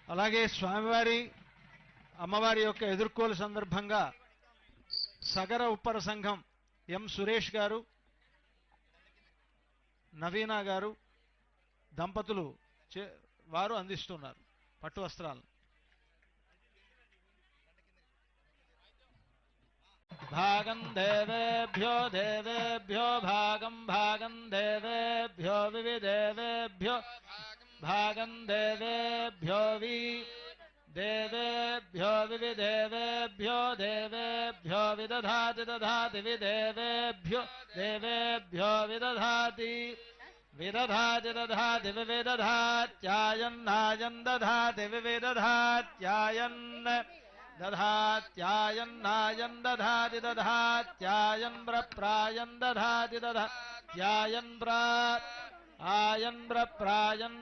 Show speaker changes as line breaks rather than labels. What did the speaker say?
అలాగే స్వామివారి అమ్మవారి యొక్క ఎదుర్కోలు సందర్భంగా సగర ఉప్పర సంఘం ఎం సురేష్ గారు, నవీనా గారు దంపతులు వారు అందిస్తున్నారు పట్టు వస్త్రాలను. భాగం దేవేభ్యో దేవేభ్యో భాగం భాగం దేవేభ్యో వివిదేవేభ్యో భాగం దేవేభ్యో దేవేభ్యో వివిదేవేభ్యో దేవేభ్యో విదధాతి దధాతి విదేవేభ్యో దేవేభ్యో విదధాతి విదధాతి దధాతి వివిదధాత్యాయన్నాయన్ దధాతి వివిదధాత్యాయన్ దధాత్యాయన్నాయన్ దధాతి దధాత్యాయన్ ప్రప్రాయన్ దధాతి దధాత్యాయన్ ప్రా ఆయన్ ప్రప్రాయన్నాయన్